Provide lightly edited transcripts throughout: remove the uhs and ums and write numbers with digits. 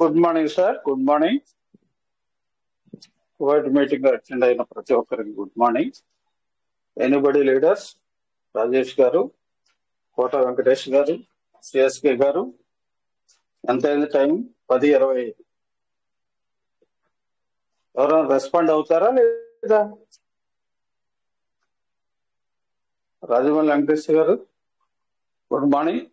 Good morning sir. Good morning. Covid meeting attend అయిన ప్రతి ఒక్కరికి good morning. Anybody leaders, Rajesh గారు, కోట వెంకటేష్ గారు, సిఎస్కే గారు, ఎంత అయింది టైం? 10:25. ఎవరైనా రెస్పాండ్ అవుతారా లేదా? రాజమౌళి వెంకటేష్ గారు, గుడ్ మార్నింగ్.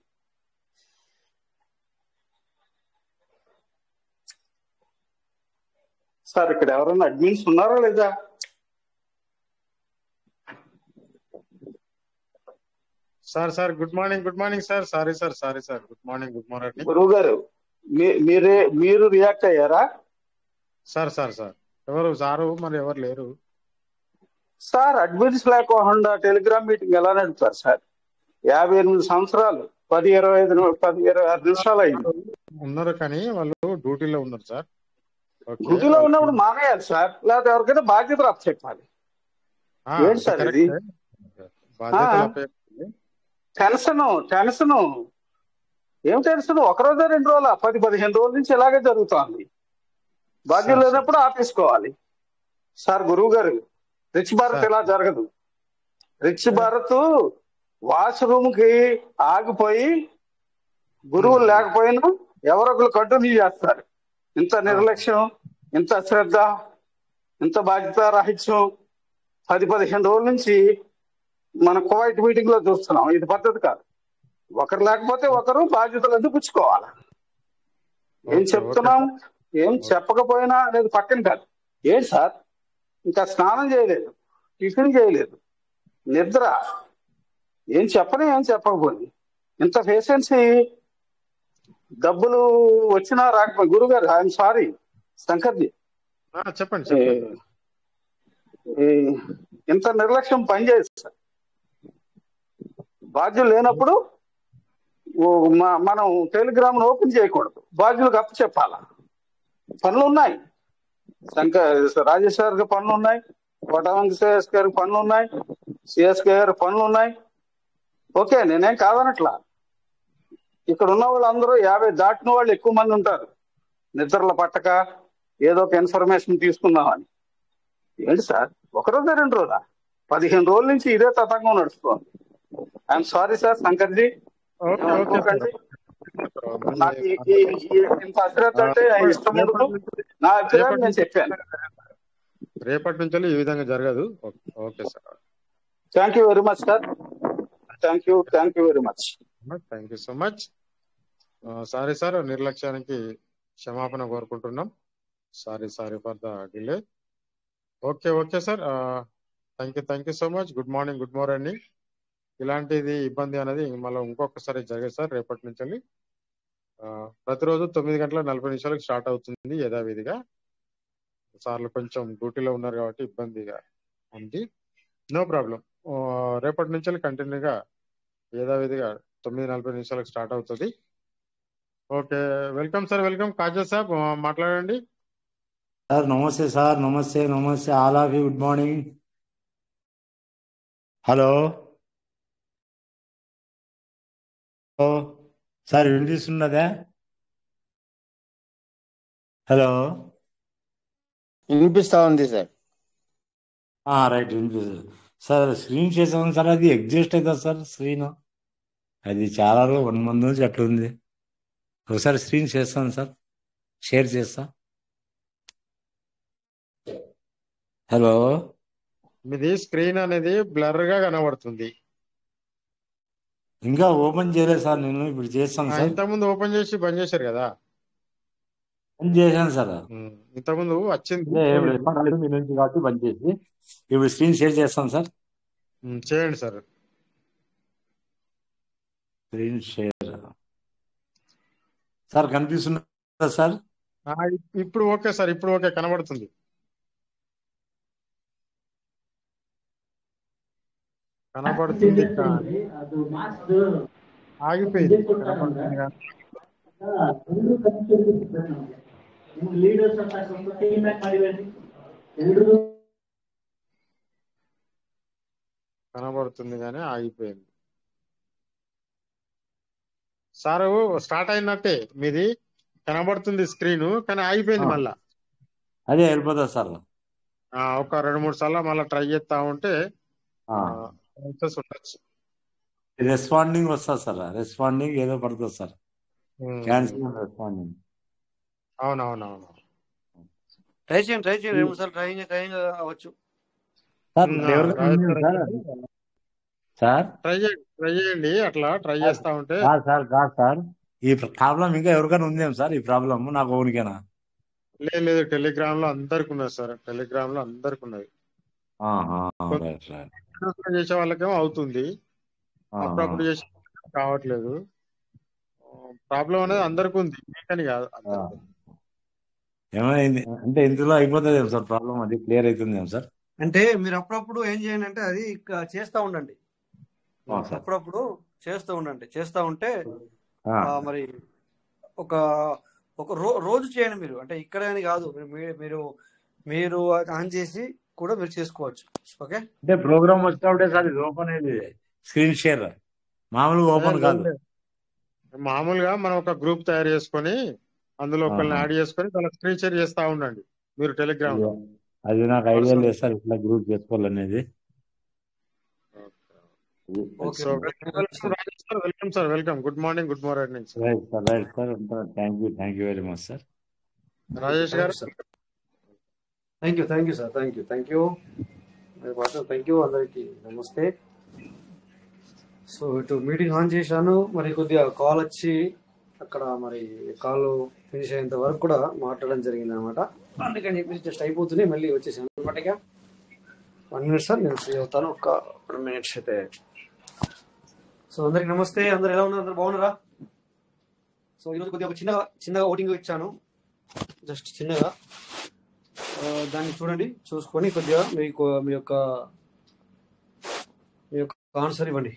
సార్ ఇక్కడ ఎవరైనా అడ్మిన్స్ ఉన్నారా లేదా? Sir good morning sir. Sorry sir good morning గురువు గారు, మీరు రియాక్ట్ అయ్యారా? సార్ ఎవరు సారు మరి ఎవరు లేరు సార్ అడ్మిన్స్ లేకుండా టెలిగ్రామ్ మీటింగ్ ఎలా నడుపుతారు సార్? 58 సంవత్సరాలు, 26 నిమిషాలు అయింది. ఉన్నారు కానీ వాళ్ళు డ్యూటీలో ఉన్నారు సార్. డ్యూటీలో ఉన్నప్పుడు మానేయాలి సార్, లేకపోతే ఎవరికైనా బాధ్యతలు అప్పచెప్పాలి. ఏంటి సార్ ఇది? టెన్షన్ ఏం టెన్షన్? ఒక రోజు 2 రోజుల 10-15 రోజుల నుంచి ఇలాగే జరుగుతోంది. బాధ్యత లేనప్పుడు ఆపేసుకోవాలి. సార్ గురువు గారు, రిచ్ భారత్ ఇలా జరగదు. రిచ్ భారత్ వాష్రూమ్ కి ఆగిపోయి గురువులు లేకపోయినా ఎవరొకరు కంటిన్యూ చేస్తారు. ఇంత నిర్లక్ష్యం, ఇంత శ్రద్ధ, ఇంత బాధ్యత రాహిత్యం 10-15 రోజుల నుంచి మన కోవైట్ మీటింగ్ లో చూస్తున్నాం. ఇది పద్ధతి కాదు. ఒకరు లేకపోతే ఒకరు బాధ్యతలు పుచ్చుకోవాలి. ఏం చెప్తున్నాం, ఏం చెప్పకపోయినా అనేది పక్కన కాదు. ఏంటి సార్, ఇంకా స్నానం చేయలేదు, టిఫిన్ చేయలేదు, నిద్ర, ఏం చెప్పకపోయింది. ఇంత పేషెన్సీ డబ్బులు వచ్చినా రాకపోయి. గురుగారు, ఐఎమ్ సారీ శంకర్జీ, చెప్పండి. ఇంత నిర్లక్ష్యం పనిచేయదు సార్. బాధ్యులు లేనప్పుడు మనం టెలిగ్రామ్ ఓపెన్ చేయకూడదు, బాధ్యులకు అప్పు చెప్పాలా. పనులు ఉన్నాయి, రాజేష్ గారికి పనులు ఉన్నాయి, కోట వెంకటేష్ గారికి పనులు ఉన్నాయి, సిఎస్కే గారి పనులు ఉన్నాయి. ఓకే, నేనేం కాదనట్లా. ఇక్కడ ఉన్న వాళ్ళందరూ 50 దాటిన వాళ్ళు ఎక్కువ మంది ఉంటారు. నిద్రల పట్టక ఏదో ఒక ఇన్ఫర్మేషన్ తీసుకుందామని. ఏంటి సార్, ఒక రోజా 2 రోజులా? 15 రోజుల నుంచి ఇదే తతంగం నడుస్తుంది. ఐఎమ్ సారీ సార్ శంకర్జీ, అనుకోకండి. నాకు ఇంత అశ్రద్ధ అంటే ఇష్టం ఉండదు. నా అభిప్రాయం నేను చెప్పాను. రేపటి నుంచి ఈ విధంగా జరగదు. Okay sir, thank you very much sir. Thank you very much. Thank you so much. Sorry sir, నిర్లక్ష్యానికి క్షమాపణ కోరుకుంటున్నాం. Sorry for the delay. Okay sir, thank you so much. Good morning. ఇలాంటిది ఇబ్బంది అనేది మళ్ళీ ఇంకొకసారి జరిగేది సార్. రేపటి నుంచి ప్రతిరోజు 9:40 స్టార్ట్ అవుతుంది యథావిధిగా. సార్లు కొంచెం డ్యూటీలో ఉన్నారు కాబట్టి ఇబ్బందిగా ఉంది. No problem. రేపటి నుంచి కంటిన్యూగా యథావిధిగా 9:40 స్టార్ట్ అవుతుంది. Okay, welcome sir, welcome. Khaja Saab మాట్లాడండి సార్. నమస్తే all of you. Good morning. Hello sir, వినిపిస్తున్నదా? హలో, వినిపిస్తా ఉంది సార్. రైట్, వినిపిస్తుంది సార్. స్క్రీన్ చేసాను సార్, అది ఎగ్జిస్ట్ అవుతుంది సార్ స్క్రీన్. అది చాలా 1 మంత్ నుంచి అట్లా ఉంది. ఒకసారి స్క్రీన్ చేస్తాను సార్, షేర్ చేస్తా. హలో, మీది స్క్రీన్ అనేది బ్లర్ గా కనబడుతుంది. ఇంకా ఓపెన్ చేయలేదు సార్, నేను ఇప్పుడు చేస్తాను సార్. ఇంతకుముందు ఓపెన్ చేసి బంద్ చేశారు కదా? బంద్ చేశాను సార్. ఇంతకుముందు వచ్చింది మీ నుంచి కాబట్టి బంద్ చేసి ఇప్పుడు స్క్రీన్ షేర్ చేస్తాను సార్. చేయండి సార్. స్క్రీన్ షేర్ సార్, కనిపిస్తుందా సార్? ఇప్పుడు ఓకే సార్, ఇప్పుడు ఓకే కనబడుతుంది. ఆగిపోయింది. కనబడుతుంది కానీ ఆగిపోయింది. సార్ స్టార్ట్ అయినట్టే మీది. కనబడుతుంది స్క్రీన్, కానీ ఆగిపోయింది మళ్ళా. అదే వెళ్ళిపోతుంది సార్. ఒక 2-3 సార్లు మళ్ళీ ట్రై చేస్తా ఉంటే సక్సెస్ ఉండొచ్చు. రెస్పాండింగ్ వస్తుంది సార్, రెస్పాండింగ్ ఏదో పడుతుంది సార్, క్యాన్సిల్ రెస్పాండింగ్. అవునవునవును ట్రై చేయండి 2-3 సార్లు ట్రై అవ్వచ్చు సార్. సార్ ట్రై చేయండి, అట్లా ట్రై చేస్తా ఉంటే. సార్ ఈ ప్రాబ్లం ఇంకా ఎవరికైనా ఉందేం సార్? ఈ ప్రాబ్లం నాకు ఓనికేనా? లేదు, టెలిగ్రామ్ లో అందరికి ఉన్నది సార్, టెలిగ్రామ్ లో అందరికి ఉన్నది. చేసే వాళ్ళకేమో అవుతుంది, అప్పుడప్పుడు చేసే కావట్లేదు. ప్రాబ్లం అనేది అందరికి ఉంది, మీకని కాదు. ఏమైంది అంటే ఇందులో అయిపోతుంది సార్ ప్రాబ్లం, అది క్లియర్ అవుతుంది సార్. అంటే మీరు అప్పుడప్పుడు ఏం చేయండి అంటే అది చేస్తూ ఉండండి, అప్పుడప్పుడు చేస్తూ ఉంటే మరి ఒక రోజు చేయండి మీరు. అంటే ఇక్కడ అని కాదు, మీరు ఆన్ చేసి కూడా మీరు చేసుకోవచ్చు. ఓకే, అంటే ప్రోగ్రామ్ వచ్చినప్పుడే సార్ ఇది ఓపెన్ అయ్యేది, స్క్రీన్ షేర్ మామూలుగా ఓపెన్ కాదు. మామూలుగా మనం ఒక గ్రూప్ తయారు చేసుకొని అందులో ఒకరిని యాడ్ చేసుకొని వాళ్ళకి స్క్రీన్ షేర్ చేస్తా ఉండండి మీరు టెలిగ్రామ్ లో. అది నాకు ఐడియా లేదు సార్, ఇట్లా గ్రూప్ చేసుకోవాలనేది. Welcome sir, welcome. Good morning sir. Right sir, thank you very much sir. Rajesh garu thank you sir, thank you అందరికి నమస్తే. సో ఇటు మీటింగ్ ఆన్ చేశాను, మరి కొద్దిగా కాల్ వచ్చి అక్కడ మరి కాల్ ఫినిష్ అయ్యేంత వరకు కూడా మాట్లాడడం జరిగింది అనమాట. అందుకని చెప్పి జస్ట్ అయిపోతుంది, మళ్ళీ వచ్చేసాను అనమాట. ఇక 1 minute సార్, నేను ఫ్రీ అవుతాను, ఒక 2 minutes అయితే. సో అందరికి నమస్తే, అందరు ఎలా ఉన్నారు? అందరు బాగున్నారా? సో ఈరోజు కొద్దిగా ఒక చిన్నగా ఓటింగ్ ఇచ్చాను, జస్ట్ చిన్నగా. దాన్ని చూసుకొని కొద్దిగా మీ యొక్క ఆన్సర్ ఇవ్వండి.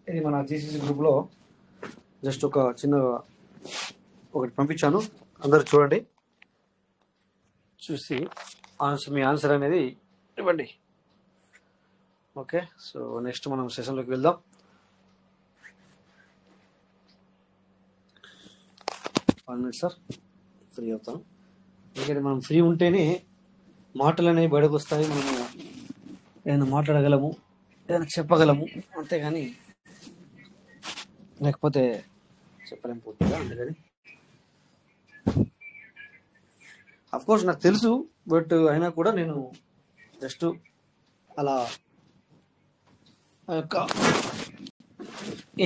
ఇది మన జీసీసీ గ్రూప్లో జస్ట్ ఒక చిన్నగా ఒకటి పంపించాను, అందరు చూడండి, చూసి మీ ఆన్సర్ అనేది ఇవ్వండి. ఓకే, సో నెక్స్ట్ మనం సెషన్లోకి వెళ్దాం. వన్ మినిట్ సార్, ఫ్రీ అవుతాను. ఎందుకంటే మనం ఫ్రీ ఉంటేనే మాటలు అనేవి బయటకు వస్తాయి, మనము ఏదైనా మాట్లాడగలము, ఏదైనా చెప్పగలము, అంతేగాని లేకపోతే చెప్పలేము పూర్తిగా. అందుకని అఫ్కోర్స్ నాకు తెలుసు, బట్ అయినా కూడా నేను జస్ట్ అలా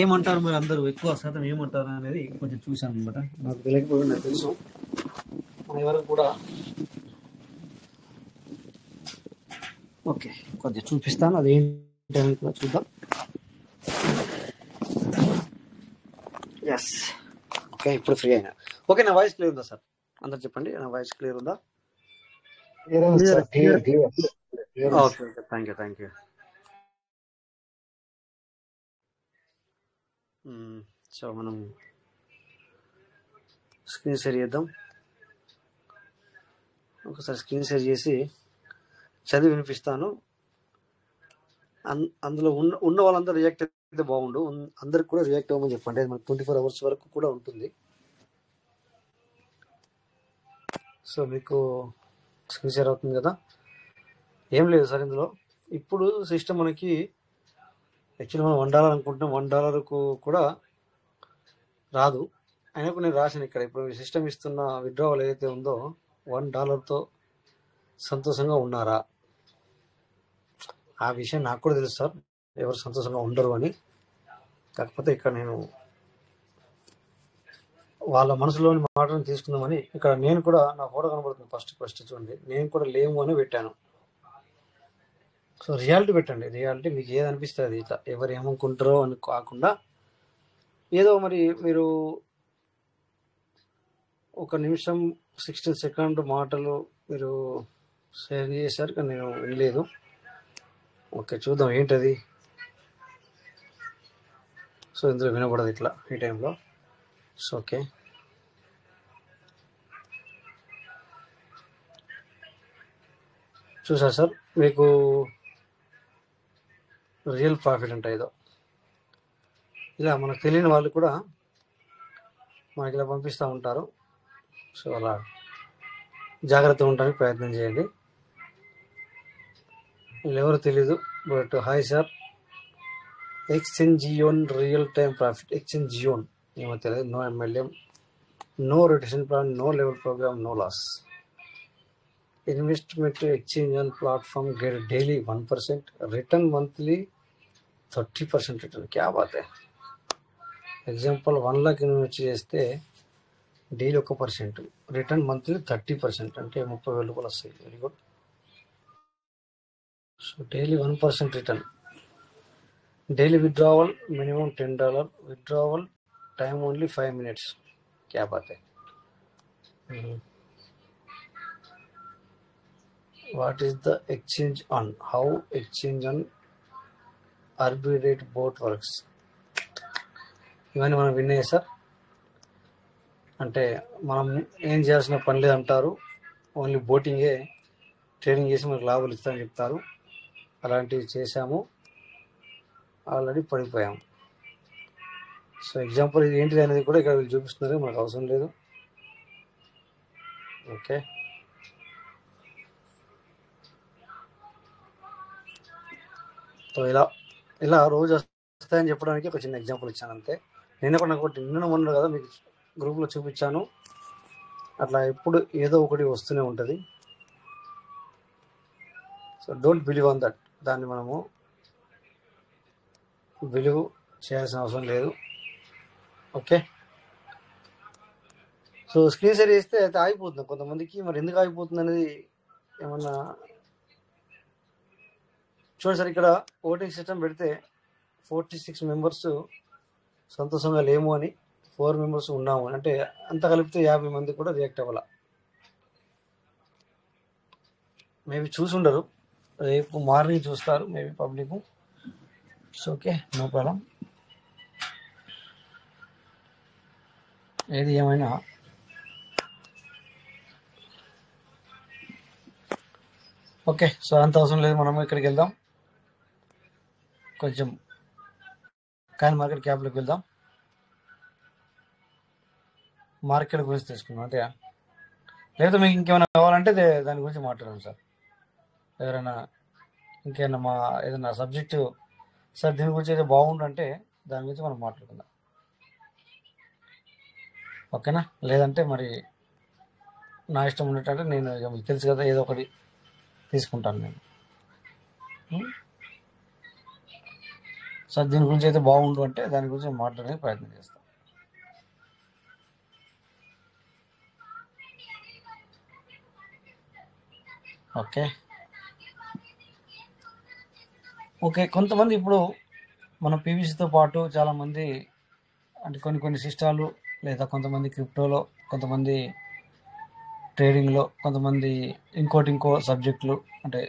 ఏమంటారు మరి అందరూ ఎక్కువ శాతం ఏమంటారు అనేది కొంచెం చూశాను అనమాట. నాకు తెలియకపోతే నాకు తెలుసు, మన ఎవరికి కూడా. ఓకే, కొద్దిగా చూపిస్తాను, అదేంటి అని కూడా చూద్దాం. ఎస్, ఓకే, ఇప్పుడు ఫ్రీ అయినా. ఓకే, నా వాయిస్ క్లియర్ ఉందా సార్? అందరు చెప్పండి, నా వాయిస్ క్లియర్ ఉందా? Okay, thank you. సో మనం స్క్రీన్ షేర్ చేద్దాం. ఒకసారి స్క్రీన్ షేర్ చేసి చదివి వినిపిస్తాను. అందులో ఉన్న వాళ్ళందరూ రియాక్ట్ అయితే బాగుండు, అందరికి కూడా రియాక్ట్ అవ్వమని చెప్పండి. అది మనకు 24 hours వరకు కూడా ఉంటుంది. సో మీకు స్క్రీన్ షేర్ అవుతుంది కదా? ఏం లేదు సార్, ఇందులో ఇప్పుడు సిస్టమ్ మనకి యాక్చువల్లీ మనం $1 అనుకుంటున్నాం, $1 కూడా రాదు. అయినా కూడా నేను రాశాను ఇక్కడ. ఇప్పుడు సిస్టమ్ ఇస్తున్న విత్డ్రావల్ ఏదైతే ఉందో $1తో సంతోషంగా ఉన్నారా? ఆ విషయం నాకు కూడా తెలుసు సార్, ఎవరు సంతోషంగా ఉండరు అని. కాకపోతే ఇక్కడ నేను వాళ్ళ మనసులోని మాటను తీసుకుందామని ఇక్కడ నేను కూడా, నా ఫోటో కనబడుతుంది ఫస్ట్ చూడండి, నేను కూడా లేము అని పెట్టాను. సో రియాలిటీ పెట్టండి, రియాలిటీ మీకు ఏది అనిపిస్తుంది, ఇట్లా ఎవరు ఏమనుకుంటారో అని కాకుండా ఏదో మరి మీరు 1 నిమిషం 16 సెకండ్ మాటలు మీరు షేర్ చేశారు, కానీ నేను వినలేదు. ఓకే, చూద్దాం ఏంటది. సో ఇందులో వినపడదు ఇట్లా ఈ టైంలో. సో ఓకే, చూసారు సార్, మీకు రియల్ ప్రాఫిట్ అంటే ఏదో ఇలా మనకు తెలియని వాళ్ళు కూడా మనకి ఇలా పంపిస్తూ ఉంటారు. సో అలా జాగ్రత్తగా ఉండడానికి ప్రయత్నం చేయండి. వీళ్ళెవరో తెలీదు, but hi sir. ExchangeOn real time profit ExchangeOn ఏమో తెలియదు. No MLM, no rotation plan, no level program, no loss. Investment exchange on platform get daily 1%, return monthly 30% return. క్యా బాత్ హై. ఎగ్జాంపుల్ 1 लाख ఇన్వెస్ట్ చేస్తే డైలీ 1%, రిటర్న్ మంత్లీ 30%, అంటే 30,000 రూపాయలు వస్తాయి. Very good. So daily 1% return. Daily withdrawal minimum $10, withdrawal time only 5 minutes. క్యా బాత్ high. What is the exchange on, how exchange on arbitrage bot works. ఇవన్నీ మనం విన్నాయి సార్. అంటే మనం ఏం చేయాల్సిన పని లేదంటారు, ఓన్లీ బోటింగే ట్రేడింగ్ చేసి మనకు లాభాలు ఇస్తామని చెప్తారు. అలాంటివి చేశాము, ఆల్రెడీ పడిపోయాము. సో ఎగ్జాంపుల్ ఇది ఏంటిది అనేది కూడా ఇక్కడ వీళ్ళు చూపిస్తున్నారు, మనకు అవసరం లేదు. ఓకే, సో ఇలా రోజు వస్తాయని చెప్పడానికి ఒక చిన్న ఎగ్జాంపుల్ ఇచ్చాను అంతే. నిన్న మొన్న కదా మీకు గ్రూప్లో చూపించాను. అట్లా ఎప్పుడు ఏదో ఒకటి వస్తూనే ఉంటుంది. So don't believe on that. దాన్ని మనము బిలీవ్ చేయాల్సిన అవసరం లేదు. ఓకే, సో స్క్రీన్ షేర్ చేస్తే అయితే ఆగిపోతుంది కొంతమందికి. మరి ఎందుకు ఆగిపోతుంది అనేది ఏమన్నా చూడండి సార్. ఇక్కడ ఓటింగ్ సిస్టమ్ పెడితే 46 members సంతోషంగా లేము అని, 4 members ఉన్నాము అని, అంటే అంత కలిపితే 50 మంది కూడా రియాక్ట్ అవ్వాల. మేబీ చూసి ఉండరు, రేపు మార్నింగ్ చూస్తారు maybe public. It's okay, no problem. ఏది ఏమైనా ఓకే. సో అంత అవసరం లేదు, మనం ఇక్కడికి వెళ్దాం. కొంచెం కాయిన్ మార్కెట్ క్యాప్లోకి వెళ్దాం. మార్కెట్ గురించి తెలుసుకుందాం అంతే. లేదా మీకు ఇంకేమైనా కావాలంటే దాని గురించి మాట్లాడదాం సార్. ఎవరైనా ఇంకేమైనా ఏదైనా సబ్జెక్టు సార్ దీని గురించి అయితే బాగుండంటే దాని గురించి మనం మాట్లాడుకుందాం. ఓకేనా? లేదంటే మరి నా ఇష్టం ఉన్నట్టంటే నేను మీకు తెలుసు కదా, ఏదో ఒకటి తీసుకుంటాను నేను. సార్ దీని గురించి అయితే బాగుండు అంటే దాని గురించి మాట్లాడడానికి ప్రయత్నం చేస్తాను. Okay okay. కొంతమంది ఇప్పుడు మన పీవీసీతో పాటు చాలామంది అంటే కొన్ని సిస్టాలు, లేదా కొంతమంది క్రిప్టోలో, కొంతమంది ట్రేడింగ్లో, కొంతమంది ఇంకో సబ్జెక్టులు అంటే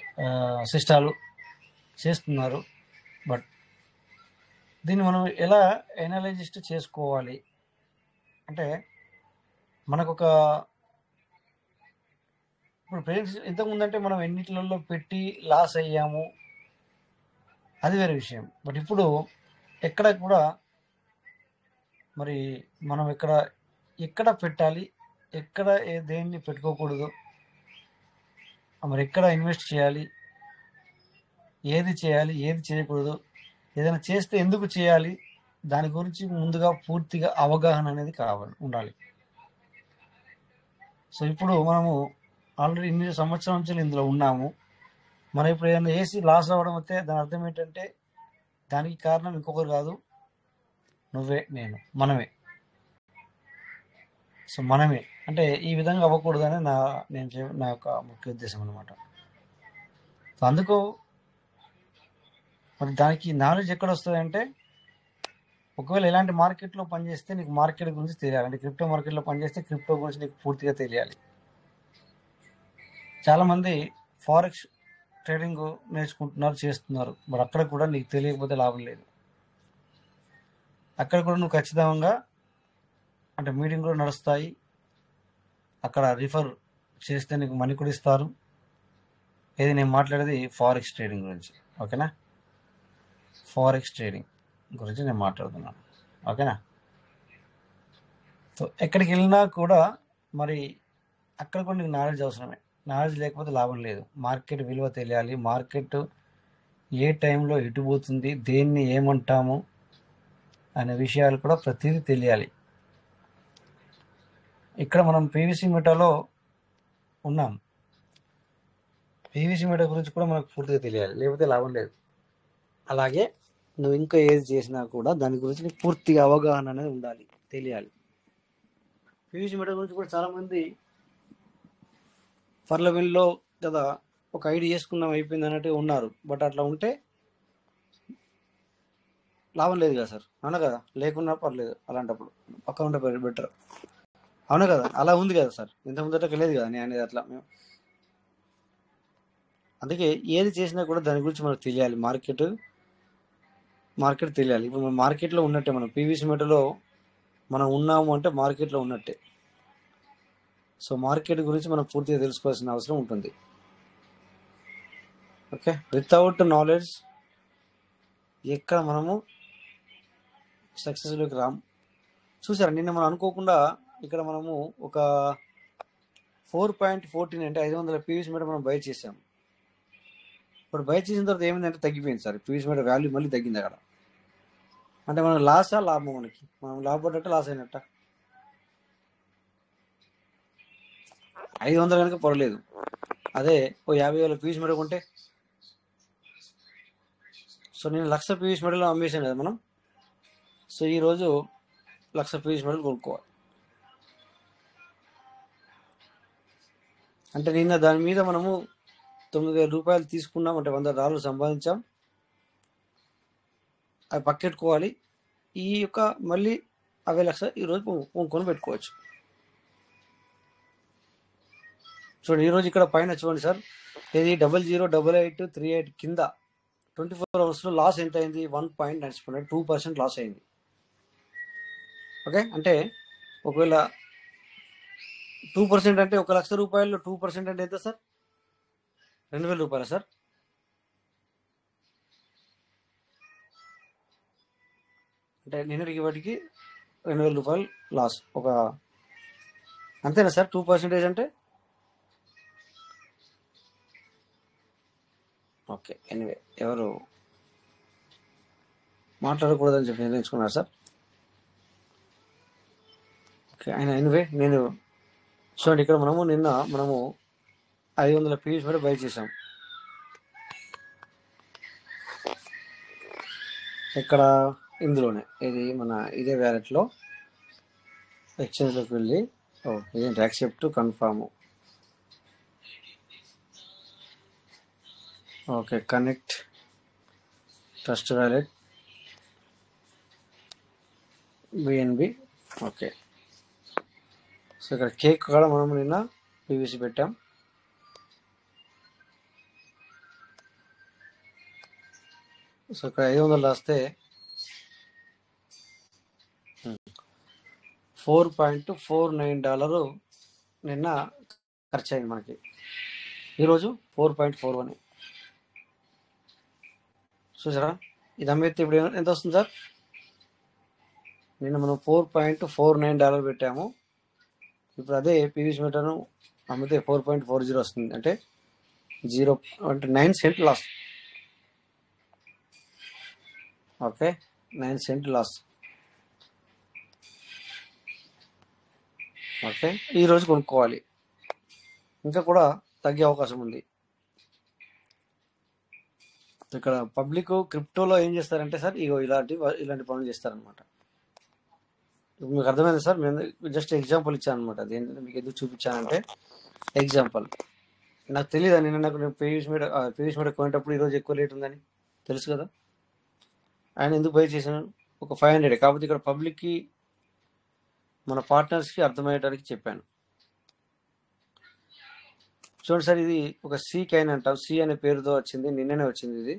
సిస్టాలు చేస్తున్నారు. బట్ దీన్ని మనం ఎలా ఎనాలైజిస్ట్ చేసుకోవాలి అంటే, మనకొక ఇప్పుడు ప్రేయర్స్ ఇంతకుముందు అంటే మనం ఎన్నిట్లలో పెట్టి లాస్ అయ్యాము, అది వేరే విషయం. బట్ ఇప్పుడు ఎక్కడ కూడా మరి మనం ఎక్కడ పెట్టాలి, ఎక్కడ దేన్ని పెట్టుకోకూడదు, మరి ఎక్కడ ఇన్వెస్ట్ చేయాలి, ఏది చేయాలి, ఏది చేయకూడదు, ఏదైనా చేస్తే ఎందుకు చేయాలి, దాని గురించి ముందుగా పూర్తిగా అవగాహన అనేది ఉండాలి. సో ఇప్పుడు మనము ఆల్రెడీ ఇన్ని సంవత్సరాల నుంచి ఇందులో ఉన్నాము. మనం ఇప్పుడు ఏదైనా వేసి లాస్ అవ్వడం అయితే దాని అర్థం ఏంటంటే, దానికి కారణం ఇంకొకరు కాదు, నువ్వే, నేను, మనమే. సో మనమే అంటే ఈ విధంగా అవ్వకూడదని నా యొక్క ముఖ్య ఉద్దేశం అనమాట. సో అందుకు మరి దానికి నాలెడ్జ్ ఎక్కడ వస్తుంది అంటే, ఒకవేళ ఎలాంటి మార్కెట్లో పనిచేస్తే నీకు మార్కెట్ గురించి తెలియాలి. అంటే క్రిప్టో మార్కెట్లో పనిచేస్తే క్రిప్టో గురించి నీకు పూర్తిగా తెలియాలి. చాలామంది ఫారెక్స్ ట్రేడింగ్ నేర్చుకుంటున్నారు, చేస్తున్నారు. మరి అక్కడ కూడా నీకు తెలియకపోతే లాభం లేదు. అక్కడ కూడా నువ్వు ఖచ్చితంగా అంటే మీటింగ్ కూడా నడుస్తాయి, అక్కడ రిఫర్ చేస్తే నీకు మనీ కూడా ఇస్తారు. ఏది నేను మాట్లాడేది ఫారెక్స్ ట్రేడింగ్ గురించి. ఓకేనా? ఫారెక్స్ ట్రేడింగ్ గురించి నేను మాట్లాడుతున్నాను. ఓకేనా? సో ఎక్కడికి వెళ్ళినా కూడా మరి అక్కడ కూడా నీకు నాలెడ్జ్ అవసరమే. నాలెడ్జ్ లేకపోతే లాభం లేదు. మార్కెట్ విలువ తెలియాలి. మార్కెట్ ఏ టైంలో ఎటు పోతుంది, దేన్ని ఏమంటాము అనే విషయాలు కూడా ప్రతిదీ తెలియాలి. ఇక్కడ మనం పీవీసీ మీటర్లో ఉన్నాం. పీవీసీ మీటర్ గురించి కూడా మనకు పూర్తిగా తెలియాలి, లేకపోతే లాభం లేదు. అలాగే నువ్వు ఇంకా ఏది చేసినా కూడా దాని గురించి నీకు పూర్తిగా అవగాహన అనేది ఉండాలి, తెలియాలి. పీవీసీ మీటర్ గురించి కూడా చాలామంది పర్లవెల్లో కదా ఒక ఐడి చేసుకున్నాం అయిపోయింది అన్నట్టుగా ఉన్నారు. బట్ అట్లా ఉంటే లాభం లేదు కదా సార్, అవునా కదా? లేకున్నా పర్లేదు, అలాంటప్పుడు పక్క ఉంటే బెటర్, అవునా కదా? అలా ఉంది కదా సార్, ఇంత ముందట లేదు కదా నేను అనేది అట్లా. అందుకే ఏది చేసినా కూడా దాని గురించి మనకు తెలియాలి, మార్కెట్ తెలియాలి. ఇప్పుడు మనం మార్కెట్లో ఉన్నట్టే, మనం పీవీసీ మీటర్లో మనం ఉన్నాము అంటే మార్కెట్లో ఉన్నట్టే. సో మార్కెట్ గురించి మనం పూర్తిగా తెలుసుకోవాల్సిన అవసరం ఉంటుంది. ఓకే, వితౌట్ నాలెడ్జ్ ఎక్కడ మనము సక్సెస్లోకి రాము. చూసారా, నిన్న మనం అనుకోకుండా ఇక్కడ మనము ఒక 4.14 అంటే 500 పీవీసీ మీటర్ మనం బై చేసాం. ఇప్పుడు బై చేసిన తర్వాత ఏమైందంటే తగ్గిపోయింది సార్, పీవీసీ మీటర్ వాల్యూ మళ్ళీ తగ్గింది అక్కడ. అంటే మనం లాసా లాభం? మనం లాభపడ్డట్ట లాస్ అయినట్ట? 500 కనుక పర్లేదు, అదే ఓ 50,000 పీవీసీ మీటర్ కొంటే, సో నేను 1,00,000 పీవీసీ మీటర్లో అమ్మేసాను కదా మనం. సో ఈరోజు 1,00,000 పీవీసీ మీటర్లు కొనుక్కోవాలి. అంటే నిన్న దాని మీద మనము 9,000 రూపాయలు తీసుకున్నాం, అంటే $100 సంపాదించాం. అవి పక్కెట్టుకోవాలి. ఈ యొక్క మళ్ళీ 50,00,000 ఈరోజు కొని పెట్టుకోవచ్చు. చూడండి, ఈరోజు ఇక్కడ పైన చూడండి సార్, ఇది 008838 కింద 24 అవర్స్లో లాస్ ఎంత అయింది? 1.94, 2% లాస్ అయింది. ఓకే, అంటే ఒకవేళ 2% అంటే 1,00,000 రూపాయల్లో 2% అంటే ఎంత సార్? 2,000 రూపాయలు సార్. అంటే నిన్నటికి వాటికి 2,000 రూపాయలు లాస్, ఒక అంతేనా సార్ 2% అంటే? ఓకే, ఎనీవే, ఎవరు మాట్లాడకూడదని చెప్పి నిర్ణయించుకున్నారు సార్. ఓకే, ఆయన ఎనీవే, నేను చూడండి ఇక్కడ నిన్న మనము 500 పీవీసీ మీటర్ బై చేసాం. ఇక్కడ ఇందులోనే ఇది మన ఇదే వ్యాలెట్లో ఎక్స్చేంజ్లోకి వెళ్ళి ఇదేంటి accept confirm. Okay, connect trust wallet BNB. Okay, so ఇక్కడ కేక్ కూడా మనం నిన్న పీవీసీ పెట్టాం. సో ఇక్కడ 500 రాస్తే $4.49 నిన్న ఖర్చు అయింది మనకి. ఈరోజు 4.41. చూసారా, ఇది అమ్మితే ఇప్పుడు ఎంత వస్తుంది సార్? నిన్న మనం $4.49 పెట్టాము. ఇప్పుడు అదే పీవీసీ మీటర్ను అమ్మితే 4.40 వస్తుంది. అంటే 9 cent loss. Okay, 9 cent loss. Okay, ఈరోజు కొనుక్కోవాలి, ఇంకా కూడా తగ్గే అవకాశం ఉంది. ఇక్కడ పబ్లిక్ క్రిప్టోలో ఏం చేస్తారంటే సార్, ఇగో ఇలాంటి పనులు చేస్తారనమాట. మీకు అర్థమైంది సార్, మేము జస్ట్ ఎగ్జాంపుల్ ఇచ్చాను అనమాట. అది ఏంటంటే మీకు ఎందుకు చూపించానంటే ఎగ్జాంపుల్. నాకు తెలియదు, నేను పీవీసీ మీటర్ కొనేటప్పుడు ఈరోజు ఎక్కువ రేట్ ఉందని తెలుసు కదా, ఆయన ఎందుకు బై చేశాను? ఒక 500. కాకపోతే ఇక్కడ పబ్లిక్కి, మన పార్ట్నర్స్కి అర్థమయ్యేటానికి చెప్పాను. చూడండి సార్, ఇది ఒక సి కైన్ అంటాం, సి అనే పేరుతో వచ్చింది, నిన్ననే వచ్చింది. ఇది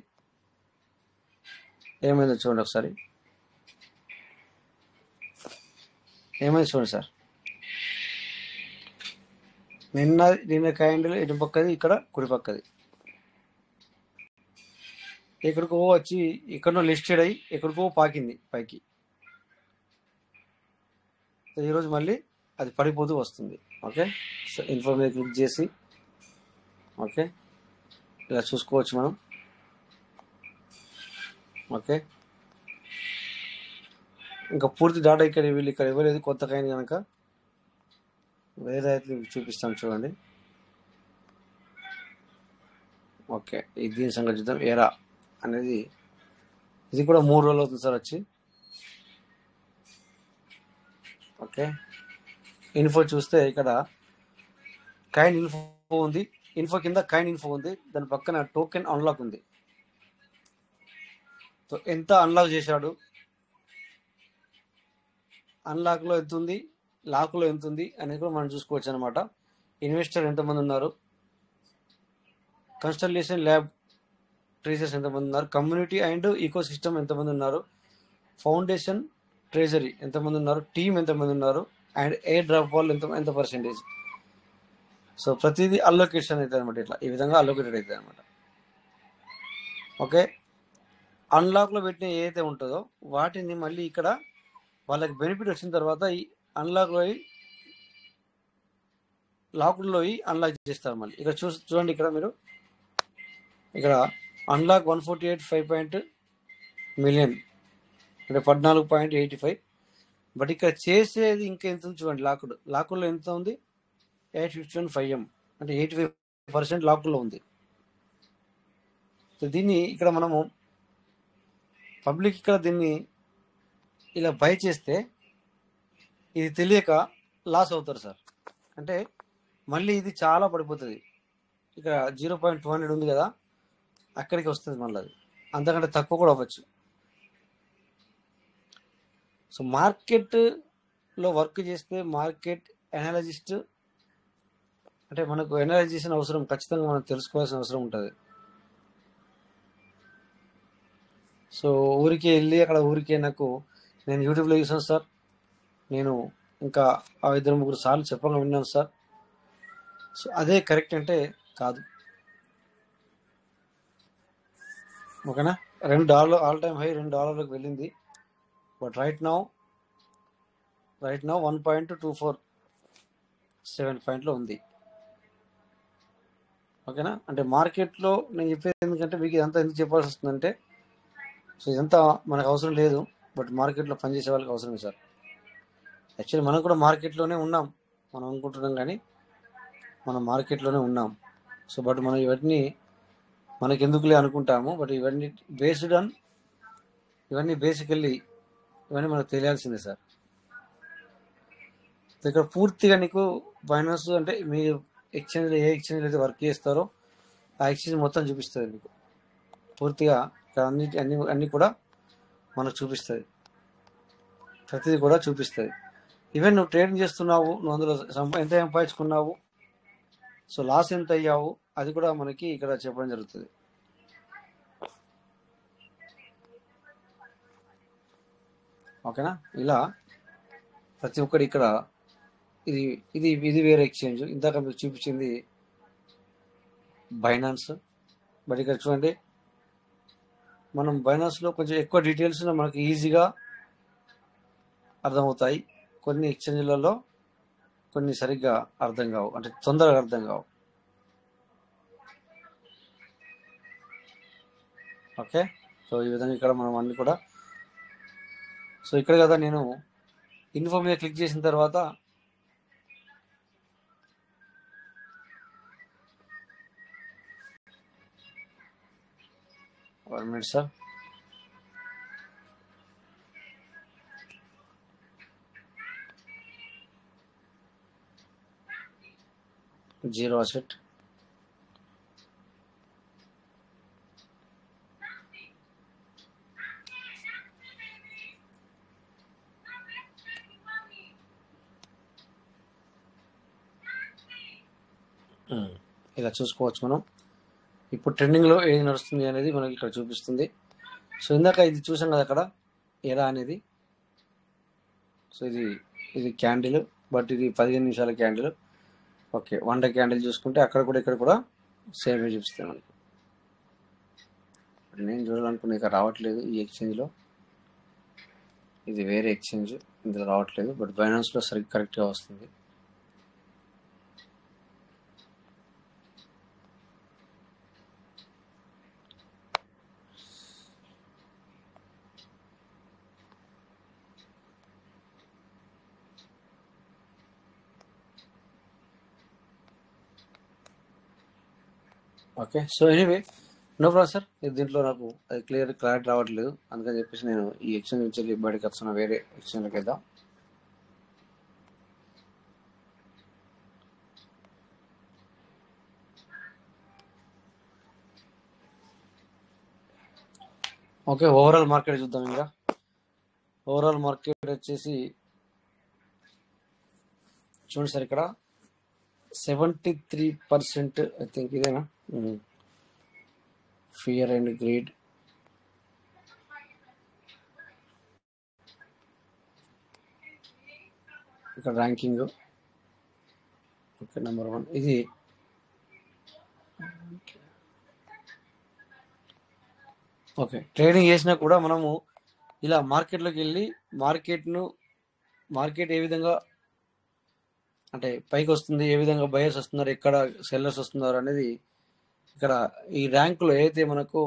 ఏమైందో చూడండి ఒకసారి, ఏమైంది చూడండి సార్. నిన్న క్యాండిల్ ఇటు పక్కది, ఇక్కడ కుడి పక్కది. ఎక్కడికో వచ్చి ఎక్కడో లిస్టెడ్ అయ్యి ఎక్కడికో పాకింది పైకి. సో ఈరోజు మళ్ళీ అది పడిపోతూ వస్తుంది. ఓకే, సో ఇన్ఫో మీద క్లిక్ చేసి ఓకే ఇలా చూసుకోవచ్చు మనం. ఓకే, ఇంకా పూర్తి డేటా వీళ్ళు ఇక్కడ ఇవ్వలేదు. కొత్త కాయిన్ కనుక వేరే అయితే చూపిస్తాను చూడండి. ఓకే, ఇది దీని సంగతి చూద్దాం. ఎరా అనేది ఇది కూడా 3 రోజులు అవుతుంది సార్ వచ్చి. ఓకే, ఇన్ఫో చూస్తే ఇక్కడ కాయిన్ ఇన్ఫో ఉంది. ఇన్ఫో కింద కాయిన్ ఇన్ఫో ఉంది. దాని పక్కన టోకెన్ అన్లాక్ ఉంది. సో ఎంత అన్లాక్ చేశాడు, అన్లాక్లో ఎంత ఉంది, లాక్లో ఎంత ఉంది అనేది కూడా మనం చూసుకోవచ్చు అనమాట. ఇన్వెస్టర్ ఎంతమంది ఉన్నారు, కన్స్టలేషన్ ల్యాబ్ ట్రేజర్స్ ఎంతమంది ఉన్నారు, కమ్యూనిటీ అండ్ ఈకో సిస్టమ్ ఎంతమంది ఉన్నారు, ఫౌండేషన్ ట్రెజరీ ఎంతమంది ఉన్నారు, టీమ్ ఎంతమంది ఉన్నారు, అండ్ ఎయిర్ డ్రాప్ వాల్ ఎంత పర్సెంటేజ్. సో ప్రతిదీ అలోకేషన్ అవుతుంది అనమాట. ఇట్లా ఈ విధంగా అలోకేటెడ్ అవుతుంది అనమాట. ఓకే, అన్లాక్లో పెట్టిన ఏదైతే ఉంటుందో వాటిని మళ్ళీ ఇక్కడ వాళ్ళకి బెనిఫిట్ వచ్చిన తర్వాత ఈ అన్లాక్లో లాక్లో అన్లాక్ చేస్తారు మళ్ళీ. ఇక్కడ చూడండి, ఇక్కడ మీరు ఇక్కడ అన్లాక్ 148.5 మిలియన్ అంటే 14.85. బట్ ఇక్కడ చేసేది ఇంకా ఎంత ఉంది చూడండి. లాకుల్లో ఎంత ఉంది, 851.5M అంటే 85% లాకుల్లో ఉంది. సో దీన్ని ఇక్కడ మనము పబ్లిక్ ఇక్కడ దీన్ని ఇలా బై చేస్తే ఇది తెలియక లాస్ అవుతారు సార్. అంటే మళ్ళీ ఇది చాలా పడిపోతుంది. ఇక్కడ 0.200 ఉంది కదా, అక్కడికి వస్తుంది మళ్ళీ. అది అంతకంటే తక్కువ కూడా అవ్వచ్చు. సో మార్కెట్లో వర్క్ చేస్తే మార్కెట్ ఎనాలజిస్ట్ అంటే మనకు ఎనాలైజేషన్ అవసరం, ఖచ్చితంగా మనం తెలుసుకోవాల్సిన అవసరం ఉంటుంది. సో ఊరికే వెళ్ళి అక్కడ నాకు నేను యూట్యూబ్లో చూసాను సార్, నేను ఇంకా 2-3 సార్లు చెప్పగా విన్నాను సార్. సో అదే కరెక్ట్ అంటే కాదు. ఓకేనా, $2 ఆల్ టైమ్ హై $2 వెళ్ళింది. బట్ రైట్ నౌ 1.247 పాయింట్లో ఉంది. ఓకేనా, అంటే మార్కెట్లో నేను చెప్పేది ఎందుకంటే మీకు ఇదంతా ఎందుకు చెప్పాల్సి వస్తుందంటే, సో ఇదంతా మనకు అవసరం లేదు, బట్ మార్కెట్లో పనిచేసే వాళ్ళకి అవసరమే సార్. యాక్చువల్లీ మనం కూడా మార్కెట్లోనే ఉన్నాం, మనం అనుకుంటున్నాం కానీ మనం మార్కెట్లోనే ఉన్నాం. సో బట్ మనం ఇవన్నీ మనకి ఎందుకులే అనుకుంటాము, బట్ ఇవన్నీ బేసికల్లీ ఇవన్నీ మనకు తెలియాల్సిందే సార్. ఇక్కడ పూర్తిగా నీకు బైనాన్స్ అంటే మీరు ఎక్స్చేంజ్లో ఏ ఎక్స్చేంజ్లో అయితే వర్క్ చేస్తారో ఆ ఎక్స్చేంజ్ మొత్తం చూపిస్తుంది మీకు పూర్తిగా. అన్ని కూడా మనకు చూపిస్తుంది, ప్రతిదీ కూడా చూపిస్తుంది. ఈవెన్ నువ్వు ట్రేడింగ్ చేస్తున్నావు, నువ్వు అందులో ఎంత సంపాదించుకున్నావు, సో లాస్ ఎంత అయ్యావు, అది కూడా మనకి ఇక్కడ చెప్పడం జరుగుతుంది. ఓకేనా, ఇలా ప్రతి ఒక్కటి ఇక్కడ ఇది వేరే ఎక్స్చేంజ్. ఇందాక మీకు చూపించింది బైనాన్స్. బట్ ఇక్కడ చూడండి, మనం బైనాన్స్లో కొంచెం ఎక్కువ డీటెయిల్స్ మనకి ఈజీగా అర్థమవుతాయి. కొన్ని ఎక్స్చేంజ్లలో కొన్ని సరిగ్గా అర్థం కావు, అంటే తొందరగా అర్థం కావు. ఓకే, సో ఈ విధంగా ఇక్కడ మనం అన్ని కూడా, సో ఇక్కడ కదా నేను ఇన్ఫో మీద క్లిక్ చేసిన తర్వాత one minute sir, zero asset, ఇలా చూసుకోవచ్చు మనం. ఇప్పుడు ట్రెండింగ్లో ఏది నడుస్తుంది అనేది మనకి ఇక్కడ చూపిస్తుంది. సో ఇందాక ఇది చూసాం కదా అక్కడ ఎరా అనేది. సో ఇది క్యాండిల్, బట్ ఇది 15 నిమిషాల క్యాండిల్. ఓకే, 1 డే క్యాండిల్ చూసుకుంటే అక్కడ కూడా ఇక్కడ కూడా సేమే చూపిస్తాయి మనకి. నేను చూడాలనుకున్న ఇక్కడ రావట్లేదు ఈ ఎక్స్చేంజ్లో, ఇది వేరే ఎక్స్చేంజ్. ఇందులో రావట్లేదు, బట్ బైనాన్స్లో సరిగ్గా కరెక్ట్గా వస్తుంది. Okay, so anyway no problem sir. దీంట్లో నాకు అది క్లారిటీ రావట్లేదు, అందుకని చెప్పేసి నేను ఈ ఎక్స్చేంజ్ నుంచి వెళ్ళి బయటకు వస్తున్నా, వేరే ఎక్స్చేంజ్కి వెళ్దాం. ఓకే, ఓవరాల్ మార్కెట్ చూద్దాం. ఇంకా ఓవరాల్ మార్కెట్ వచ్చేసి చూడండి సార్, ఇక్కడ 73% ఐ థింక్ ఇదేనా, ఫియర్ అండ్ గ్రీడ్. ఇక్కడ ర్యాంకింగ్ ఓకే, నెంబర్ 1 ఇది. ఓకే, ట్రేడింగ్ చేసినా కూడా మనము ఇలా మార్కెట్లోకి వెళ్ళి మార్కెట్ ఏ విధంగా అంటే పైకి వస్తుంది, ఏ విధంగా బయర్స్ వస్తున్నారు, ఎక్కడ సెల్లర్స్ వస్తున్నారు అనేది ఇక్కడ ఈ ర్యాంకులో ఏదైతే మనకు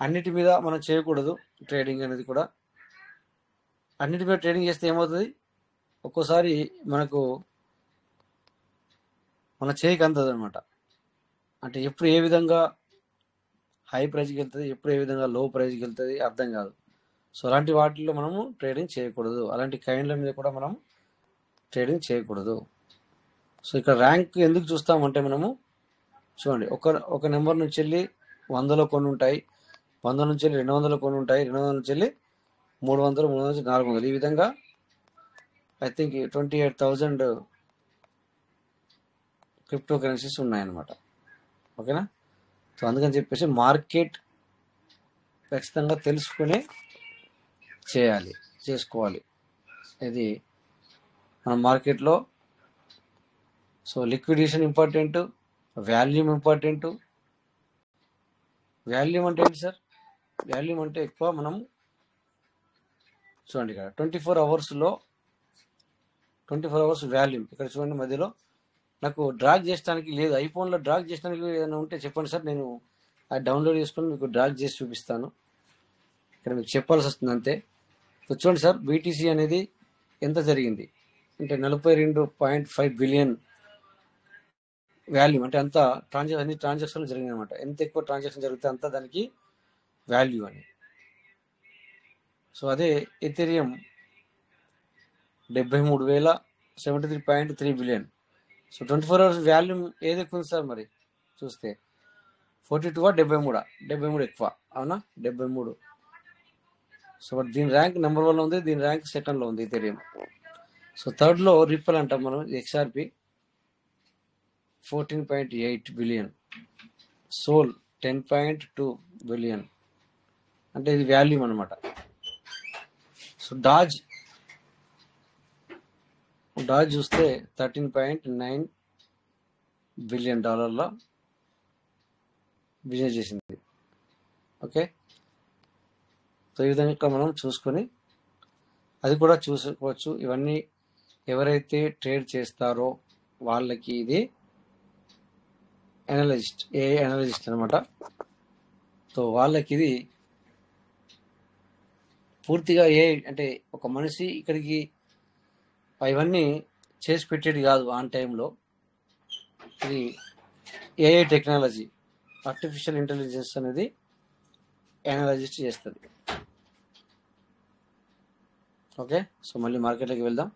అన్నిటి మీద మనం చేయకూడదు. ట్రేడింగ్ అనేది కూడా అన్నిటి మీద ట్రేడింగ్ చేస్తే ఏమవుతుంది, ఒక్కోసారి మనకు మన చేయికి అందదు అనమాట. అంటే ఎప్పుడు ఏ విధంగా హై ప్రైస్కి వెళ్తుంది, ఎప్పుడు ఏ విధంగా లో ప్రైస్కి వెళ్తుంది అర్థం కాదు. సో అలాంటి వాటిల్లో మనము ట్రేడింగ్ చేయకూడదు, అలాంటి కైండ్ల మీద కూడా మనం ట్రేడింగ్ చేయకూడదు. సో ఇక్కడ ర్యాంక్ ఎందుకు చూస్తామంటే మనము చూడండి, ఒక నెంబర్ నుంచి వెళ్ళి 100లో కొన్ని ఉంటాయి, 100 నుంచి వెళ్ళి 200లో కొన్ని ఉంటాయి, 200 నుంచి వెళ్ళి 300, 300 నుంచి 400, ఈ విధంగా ఐ థింక్ 28,000 క్రిప్టో కరెన్సీస్ ఉన్నాయన్నమాట. ఓకేనా, సో అందుకని చెప్పేసి మార్కెట్ ఖచ్చితంగా తెలుసుకుని చేసుకోవాలి. ఇది మన మార్కెట్లో so liquidation important, volume important. Volume అంటే ఏంటి సార్? వాల్యూమ్ అంటే ఎక్కువ మనం చూడండి, ఇక్కడ 24 అవర్స్ వాల్యూమ్. ఇక్కడ చూడండి మధ్యలో నాకు డ్రాగ్ చేయడానికి లేదు, ఐఫోన్లో డ్రాగ్ చేయడానికి ఏదైనా ఉంటే చెప్పండి సార్, నేను అది డౌన్లోడ్ చేసుకొని మీకు డ్రాగ్ చేసి చూపిస్తాను. ఇక్కడ మీకు చెప్పాల్సి వస్తుంది అంతే. సో చూడండి సార్, బీటీసీ అనేది ఎంత జరిగింది అంటే 42.5 బిలియన్ వాల్యూమ్, అంటే అంత అన్ని ట్రాన్సాక్షన్లు జరిగింది అనమాట. ఎంత ఎక్కువ ట్రాన్సాక్షన్ జరిగితే అంత దానికి వాల్యూ అని. సో అదే Ethereum 73,073.3 billion. So 24 hours volume ఏది ఎక్కువ ఉంది సార్ మరి చూస్తే 42 73 ఎక్కువ, అవునా? 73. సో దీని ర్యాంక్ నెంబర్ 1లో ఉంది, దీని ర్యాంక్ సెకండ్లో ఉంది ఎథీరియం. సో థర్డ్లో రిప్పల్ అంటాం మనం, ఎక్స్ఆర్పి 14.8 బిలియన్, సోల్ 10.2 బిలియన్, అంటే ఇది వాల్యూమ్ అనమాట. సో డాజ్ చూస్తే $13.9 బిలియన్ బిజినెస్ చేసింది. ఓకే, సో ఈ విధంగా ఇక్కడ మనం చూసుకొని అది కూడా చూసుకోవచ్చు. ఇవన్నీ ఎవరైతే ట్రేడ్ చేస్తారో వాళ్ళకి ఇది ఏఐ అనలిస్ట్ అనమాట. సో వాళ్ళకి ఇది పూర్తిగా ఏఐ అంటే ఒక మనిషి ఇక్కడికి ఇవన్నీ చేసి పెట్టేది కాదు ఆన్ టైంలో. ఇది ఏఐ టెక్నాలజీ, ఆర్టిఫిషియల్ ఇంటెలిజెన్స్ అనేది అనలైజిస్ట్ చేస్తుంది. ఓకే, సో మళ్ళీ మార్కెట్లోకి వెళ్దాం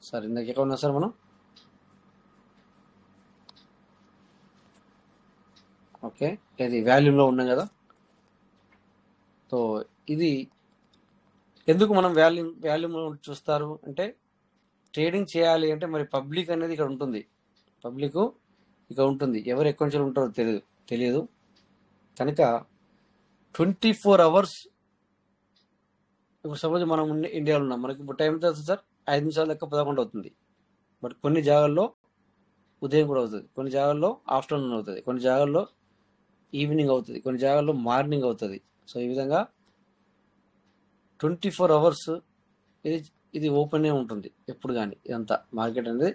సార్. ఇందాక ఎక్కడ ఉన్నా సార్ మనం? ఓకే, ఇది వాల్యూమ్లో ఉన్నాం కదా. సో ఇది ఎందుకు మనం వాల్యూమ్ చూస్తారు అంటే, ట్రేడింగ్ చేయాలి అంటే మరి పబ్లిక్ అనేది ఇక్కడ ఉంటుంది, ఎవరు ఎక్కడి నుంచి ఉంటారో తెలియదు కనుక 24 అవర్స్. ఇప్పుడు సపోజ్ మనం ఇండియాలో ఉన్నాం, మనకి ఇప్పుడు టైం ఎంత అవుతుంది సార్? 5 నిమిషాల లెక్క 11 అవుతుంది. బట్ కొన్ని జాగాల్లో ఉదయం కూడా అవుతుంది, కొన్ని జాగాల్లో ఆఫ్టర్నూన్ అవుతుంది, కొన్ని జాగాల్లో ఈవినింగ్ అవుతుంది, కొన్ని జాగాల్లో మార్నింగ్ అవుతుంది. సో ఈ విధంగా 24 అవర్స్ ఇది ఇది ఓపెన్ ఉంటుంది ఎప్పుడు కానీ. ఇదంతా మార్కెట్ అనేది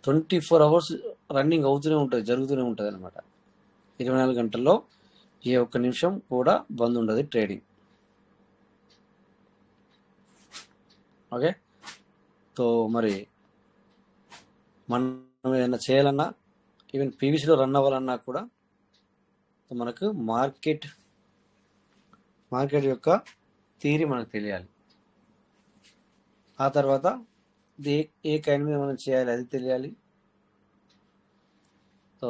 24 అవర్స్ రన్నింగ్ అవుతూనే ఉంటుంది, జరుగుతూనే ఉంటుంది అనమాట. 24 గంటల్లో ఏ ఒక్క నిమిషం కూడా బంద్ ఉండదు ట్రేడింగ్. ఓకే, సో మరి మనం ఏదైనా చేయాలన్నా, ఈవెన్ పీవీసీలో రన్ అవ్వాలన్నా కూడా మనకు మార్కెట్ యొక్క థియరీ మనకు తెలియాలి. ఆ తర్వాత ఏ కాయిన్ మీద మనం చేయాలి అది తెలియాలి. సో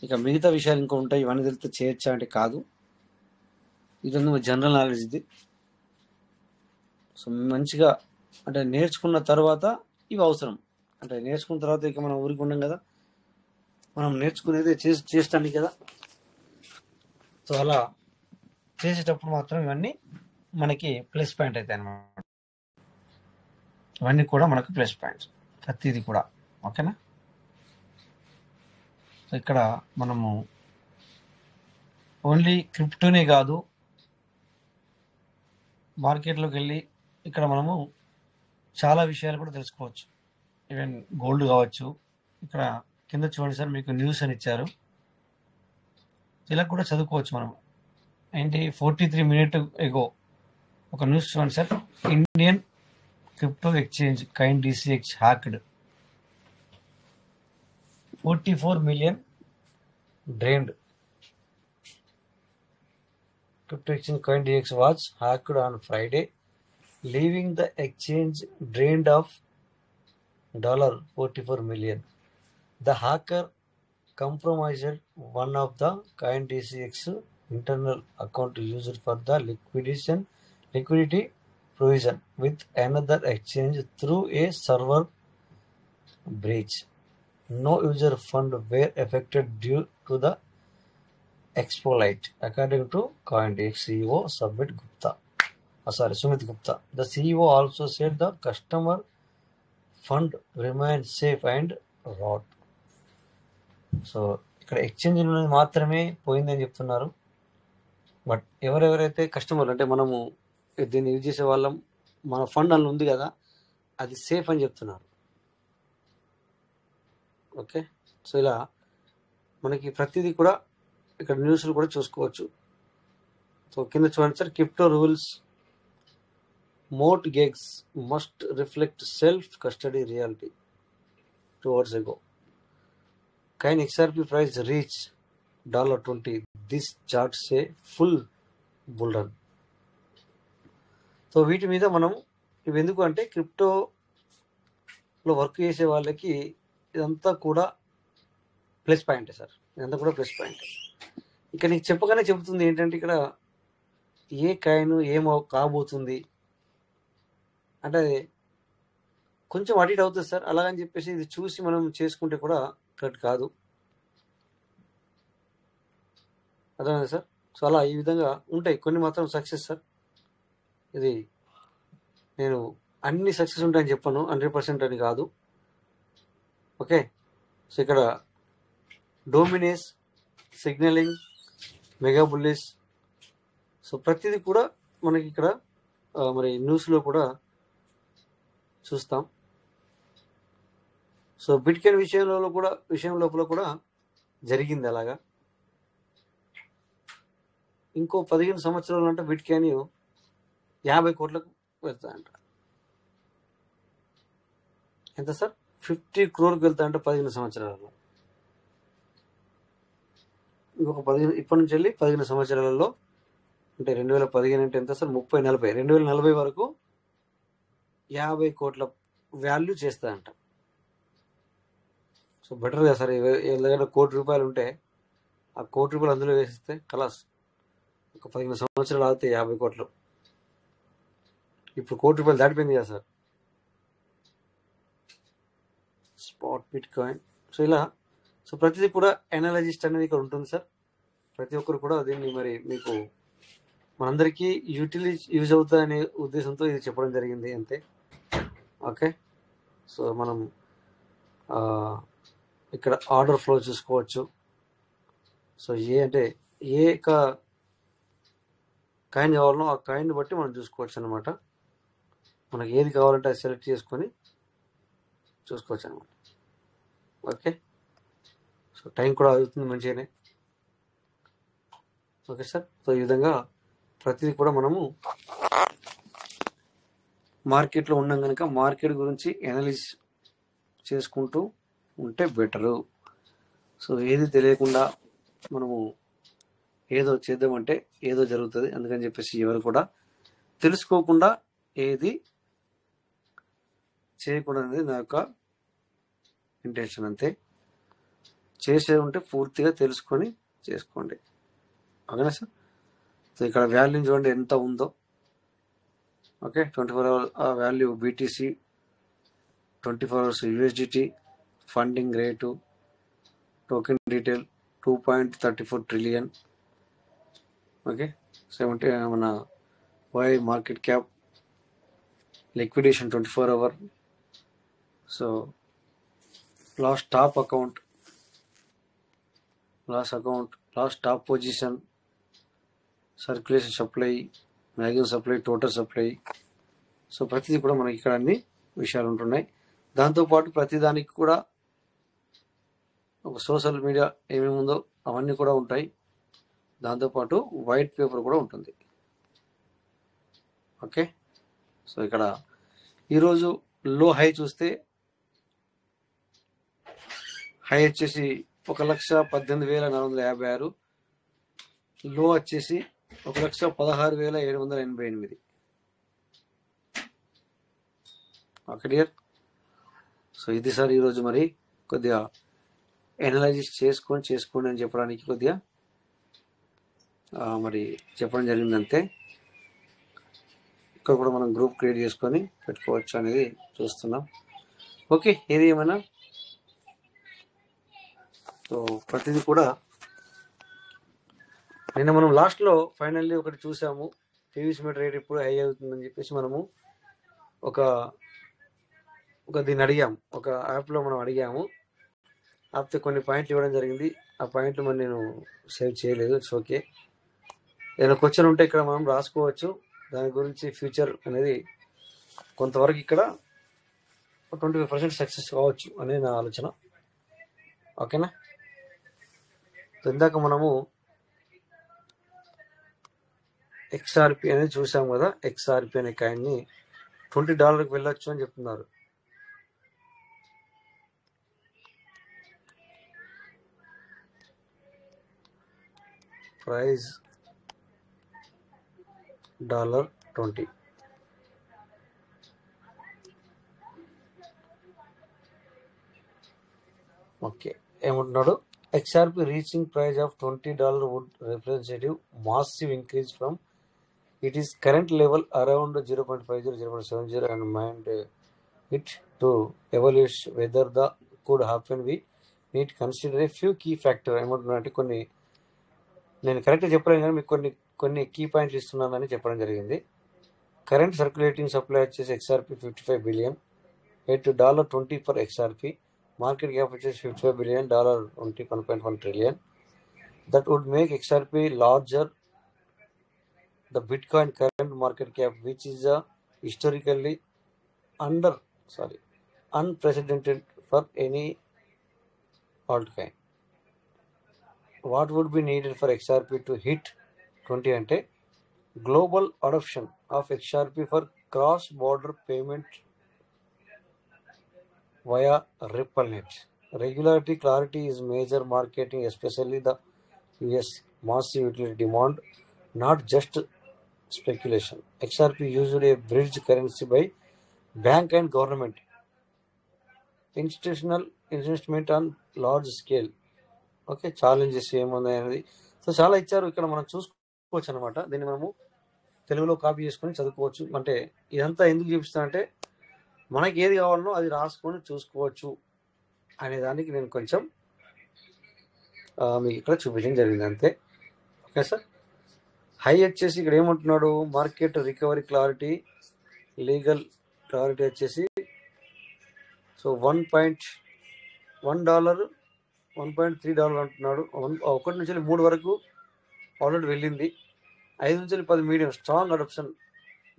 ఇక మిగతా విషయాలు ఇంకా ఉంటాయి, ఇవన్నీ తెలిస్తే చేయొచ్చా అంటే కాదు. ఇదొందు జనరల్ నాలెడ్జ్ ఇది. సో మంచిగా అంటే నేర్చుకున్న తర్వాత ఇవి అవసరం. అంటే నేర్చుకున్న తర్వాత ఇక మనం ఊరికి ఉండం కదా, మనం నేర్చుకునేది చేస్తానికి కదా. సో అలా చేసేటప్పుడు మాత్రం ఇవన్నీ మనకి ప్లస్ పాయింట్ అవుతాయి అన్నమాట. ఇవన్నీ కూడా మనకు ప్లస్ పాయింట్స్, ప్రతిదీ కూడా. ఓకేనా? సో ఇక్కడ మనము ఓన్లీ క్రిప్టోనే కాదు, మార్కెట్లోకి వెళ్ళి ఇక్కడ మనము చాలా విషయాలు కూడా తెలుసుకోవచ్చు. ఈవెన్ గోల్డ్ కావచ్చు. ఇక్కడ కింద చూడండి సార్, మీకు న్యూస్ అని ఇచ్చారు, ఇలా కూడా చదువుకోవచ్చు మనం. ఏంటి 43 minutes ఎగో ఒక న్యూస్ చూడండి sir. Indian crypto exchange coin DCX hacked, 44 million drained. Crypto exchange Coin DCX was hacked on Friday, leaving the exchange drained of $44 million. The hacker compromised one of the Coin DCX internal account used for the liquidity provision with another exchange through a server breach. No user funds were affected due to the exploit, according to CoinDex CEO Sumit Gupta. The CEO also said the customer fund remained safe and raw. So ఇక్కడ exchange మాత్రమే పోయిందని చెప్తున్నారు. But ఎవరెవరైతే కస్టమర్లు అంటే మనము దీన్ని use చేసే వాళ్ళం, మన ఫండ్ అందులో ఉంది కదా, అది సేఫ్ అని చెప్తున్నారు. ఓకే, సో ఇలా మనకి ప్రతిదీ కూడా ఇక్కడ న్యూస్లు కూడా చూసుకోవచ్చు. సో కింద చూడండి sir, crypto rules mortgages must reflect self-custody reality. 2 hours ago, Coin XRP price reached $20. This chart say full bull run. So వీటి మీద మనం ఇవి ఎందుకు అంటే, క్రిప్టోలో వర్క్ చేసే వాళ్ళకి ఇదంతా కూడా ప్లస్ పాయింట్ సార్. ఇదంతా కూడా ప్లస్ పాయింట్. ఇక నీకు చెప్పగానే చెబుతుంది ఏంటంటే, ఇక్కడ ఏ కాయిన్ ఏమో కాబోతుంది అంటే కొంచెం అటు ఇటు అవుతుంది సార్. అలాగని చెప్పేసి ఇది చూసి మనం చేసుకుంటే కూడా కరెక్ట్ కాదు. అర్థమైందా సార్? సో అలా ఈ విధంగా ఉంటాయి. కొన్ని మాత్రం సక్సెస్ సార్. ఇది నేను అన్ని సక్సెస్ ఉంటాయని చెప్పాను, 100% అని కాదు. ఓకే, సో ఇక్కడ డోమినేస్, సిగ్నలింగ్, మెగా బుల్లిష్, సో ప్రతిదీ కూడా మనకి ఇక్కడ మరి న్యూస్లో కూడా చూస్తాం. సో బిట్కాయిన్ విషయం లోపల కూడా జరిగింది అలాగా. ఇంకో 15 సంవత్సరాలు అంటే బిట్కాయిన్ 50 కోట్లకు వెళ్తాయంట. ఎంత సార్? 50 crore వెళ్తాయంట 15 సంవత్సరాలలో. ఇంకొక 15 ఇప్పటి నుంచి వెళ్ళి 15 సంవత్సరాలలో అంటే 2015 అంటే ఎంత సార్? 30-40 2040 వరకు 50 కోట్ల వాల్యూ చేస్తాయంట. సో బెటర్ కదా సార్. వీళ్ళ దగ్గర ₹1 కోటి ఉంటే ఆ ₹1 కోటి అందులో వేసిస్తే కలాస్, ఒక 15 సంవత్సరాలు ఆగితే 50 కోట్లు. ఇప్పుడు ₹1 కోటి దాటిపోయింది కదా sir spot bit coin. So ఇలా సో ప్రతిదీ కూడా ఎనాలజిస్ట్ అనేది ఇక్కడ ఉంటుంది సార్. ప్రతి ఒక్కరు కూడా దీన్ని మరి మీకు మనందరికీ యూజ్ అవుతాయనే ఉద్దేశంతో ఇది చెప్పడం జరిగింది అంతే. ఓకే, సో మనం ఇక్కడ ఆర్డర్ ఫ్లో చూసుకోవచ్చు. సో అంటే ఏ కాయిన్ కావాలనో ఆ కాయిన్ బట్టి మనం చూసుకోవచ్చు అనమాట. మనకి ఏది కావాలంటే అది సెలెక్ట్ చేసుకొని చూసుకోవచ్చు అనమాట. ఓకే, సో టైం కూడా అవుతుంది మంచిగానే. ఓకే సార్, సో ఈ విధంగా ప్రతిదీ కూడా మనము మార్కెట్లో ఉన్నాం కనుక మార్కెట్ గురించి అనలైజ్ చేసుకుంటూ ఉంటే బెటరు. సో ఏది తెలియకుండా మనము ఏదో చేద్దామంటే ఏదో జరుగుతుంది. అందుకని చెప్పేసి ఎవరు కూడా తెలుసుకోకుండా ఏది చేయకూడదు అనేది నా యొక్క ఇంటెన్షన్. అంతే, చేసేది ఉంటే పూర్తిగా తెలుసుకొని చేసుకోండి. ఓకేనా సార్? సో ఇక్కడ వాల్యూ చూడండి ఎంత ఉందో. Okay, 24 hours value BTC, 24 hours USDT, funding rate, token detail 2.34 trillion. Okay, 70 మన వై market cap, liquidation 24 hour. So last top account, last top position, circulation supply, maximum supply, total supply. So ప్రతిదీ కూడా మనకి ఇక్కడ అన్ని విషయాలు ఉంటున్నాయి. దాంతోపాటు ప్రతిదానికి కూడా ఒక సోషల్ మీడియా ఏమేమి ఉందో అవన్నీ కూడా ఉంటాయి. దాంతోపాటు వైట్ పేపర్ కూడా ఉంటుంది. ఓకే, సో ఇక్కడ ఈరోజు లో హై చూస్తే హై వచ్చేసి 1,18,456, లో వచ్చేసి 1,16,788. ఓకే డియర్, సో ఇది సార్ ఈరోజు మరి కొద్దిగా ఎనలైజిస్ చేసుకోండి అని చెప్పడానికి కొద్దిగా మరి చెప్పడం జరిగిందంతే. ఇక్కడ కూడా మనం గ్రూప్ క్రియేట్ చేసుకొని పెట్టుకోవచ్చు అనేది చూస్తున్నాం. ఓకే, ఏది ఏమైనా సో ప్రతిదీ కూడా నిన్న మనం లాస్ట్లో ఫైనల్లీ ఒకటి చూసాము. పీవీసీ మీటర్ రేట్ ఇప్పుడు హై అవుతుందని చెప్పేసి మనము ఒక దీన్ని అడిగాము, ఒక యాప్లో మనం అడిగాము. యాప్తో కొన్ని పాయింట్లు ఇవ్వడం జరిగింది. ఆ పాయింట్లు మరి నేను సేవ్ చేయలేదు. ఇట్స్ ఓకే, ఏదైనా క్వశ్చన్ ఉంటే ఇక్కడ మనం రాసుకోవచ్చు. దాని గురించి ఫ్యూచర్ అనేది కొంతవరకు ఇక్కడ 25% సక్సెస్ కావచ్చు అనేది నా ఆలోచన. ఓకేనా? ఇందాక మనము XRP అనేది చూసాం కదా. XRP అనే కాయిన్ని $20 వెళ్ళొచ్చు అని చెప్తున్నారు. ప్రైస్ $20. ఓకే, ఏమంటున్నాడు? XRP reaching price of $20 would represent massive increase from its current level around 0.50, 0.70 and mind it to evaluate whether the could happen. We need to consider a few key factors. ఏమంటున్నారంటే కొన్ని నేను కరెక్ట్గా చెప్పలేను కానీ మీకు కొన్ని key పాయింట్లు ఇస్తున్నానని చెప్పడం జరిగింది. కరెంట్ సర్క్యులేటింగ్ సప్లై వచ్చేసి XRP 55 billion, $20 per XRP. Market cap వచ్చేసి $55 billion, $1.1 trillion. That would make XRP larger the Bitcoin current market cap, which is historically unprecedented for any altcoin. What would be needed for XRP to hit 20 అంటే global adoption of XRP for cross-border payment via RippleNet. Regularity clarity is major marketing, especially the US massive utility demand, not just speculation. XRP usually a bridge currency by bank and government. Institutional investment on large scale. Okay, challenges ఏమున్నాయి అనేది so చాలా ఇచ్చారు. ఇక్కడ మనం చూసుకోవచ్చు అనమాట. దీన్ని మనము తెలుగులో కాపీ చేసుకొని చదువుకోవచ్చు. అంటే ఇదంతా ఎందుకు చూపిస్తా అంటే మనకి ఏది కావాలనో అది రాసుకొని చూసుకోవచ్చు అనే దానికి నేను కొంచెం మీకు ఇక్కడ చూపించడం జరిగింది అంతే. ఓకే సార్, హై వచ్చేసి ఇక్కడ ఏమంటున్నాడు? Market recovery clarity, legal clarity వచ్చేసి సో $1.3 అంటున్నాడు. 1 నుంచి 3 వరకు ఆల్రెడీ వెళ్ళింది. 5 నుంచి 10 medium strong adoption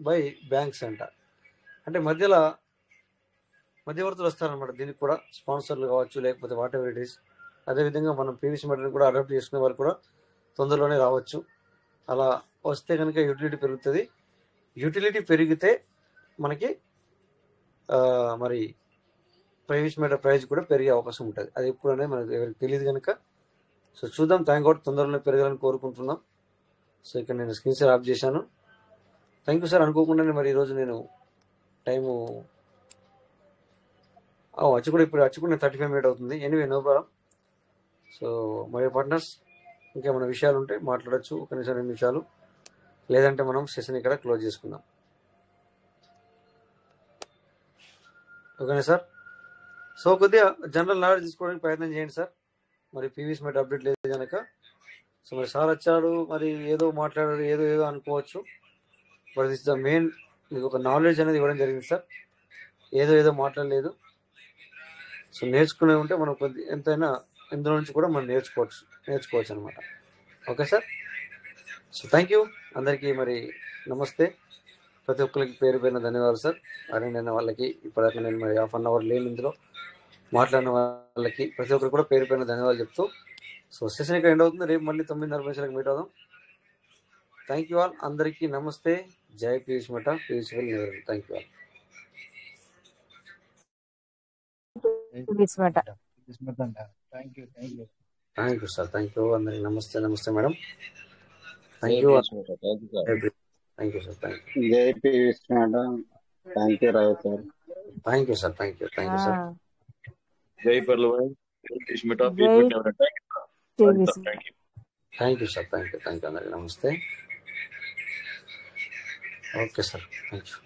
by banks అంట. అంటే మధ్యవర్తులు వస్తారనమాట. దీనికి కూడా స్పాన్సర్లు కావచ్చు, లేకపోతే వాట్ ఎవర్ ఇట్ ఈస్. అదేవిధంగా మనం పీవీసీ మెటీరియల్ కూడా అడాప్ట్ చేసుకునే వాళ్ళు కూడా తొందరలోనే రావచ్చు. అలా వస్తే కనుక యూటిలిటీ పెరుగుతుంది. యూటిలిటీ పెరిగితే మనకి మరి పీవీసీ మెటీరియల్ ప్రైస్ కూడా పెరిగే అవకాశం ఉంటుంది. అది ఎప్పుడు అనేది మనకు ఎవరికి తెలియదు కనుక. సో చూద్దాం, థ్యాంక్ గాడ్ తొందరలోనే పెరగాలని కోరుకుంటున్నాం. సో ఇక్కడ నేను స్క్రీన్ షేర్ ఆఫ్ చేశాను. Thank you sir. అనుకోకుండానే మరి ఈరోజు నేను టైము వచ్చి కూడా 35 మినిట్ అవుతుంది. Anyway, no problem. So my partners, ఇంకేమైనా విషయాలు ఉంటే మాట్లాడచ్చు. ఒక నిమిషం 2 నిమిషాలు, లేదంటే మనం సెషన్ ఇక్కడ క్లోజ్ చేసుకుందాం. ఓకేనా సార్? సో కొద్దిగా జనరల్ నాలెడ్జ్ తీసుకోవడానికి ప్రయత్నం చేయండి సార్. మరి పీవీసీ మెట్ అప్డేట్ లేదు కనుక. సో మరి సార్ వచ్చాడు, మరి ఏదో మాట్లాడాడు, ఏదో అనుకోవచ్చు. బట్ దిస్ ద మెయిన్, మీకు ఒక నాలెడ్జ్ అనేది ఇవ్వడం జరిగింది సార్. ఏదో మాట్లాడలేదు. సో నేర్చుకునే ఉంటే మనం కొద్ది ఎంతైనా ఇందులో నుంచి కూడా మనం నేర్చుకోవచ్చు అనమాట. Okay sir? So thank you అందరికీ. మరి నమస్తే. ప్రతి ఒక్కరికి పేరు పేరున ధన్యవాదాలు సార్. అటెండ్ అయిన వాళ్ళకి, ఇప్పటిదాకా నేను మరి ½ అవర్ లేని ఇందులో మాట్లాడిన వాళ్ళకి ప్రతి ఒక్కరికి కూడా పేరు పేరున ధన్యవాదాలు చెప్తూ, సో సెషన్ ఇక్కడ ఎండ్ అవుతుంది. రేపు మళ్ళీ 9:30 నిమిషాలకు మీట్ అవుదాం. Thank you all. అందరికీ నమస్తే. జై పీయూష్ మెట, పీయూష్ వెల్ నెవర్. Thank you all. Thank you sir. Thank you అందరికి. నమస్తే madam. Thank you. Thank you sir. జై Piyush madam. Thank you Rao sir. Thank you sir. Thank you sir. జై పర్లవాయ్. Piyush Mehta, thank you sir. Thank you అందరికి. నమస్తే. Okay sir. Thank you.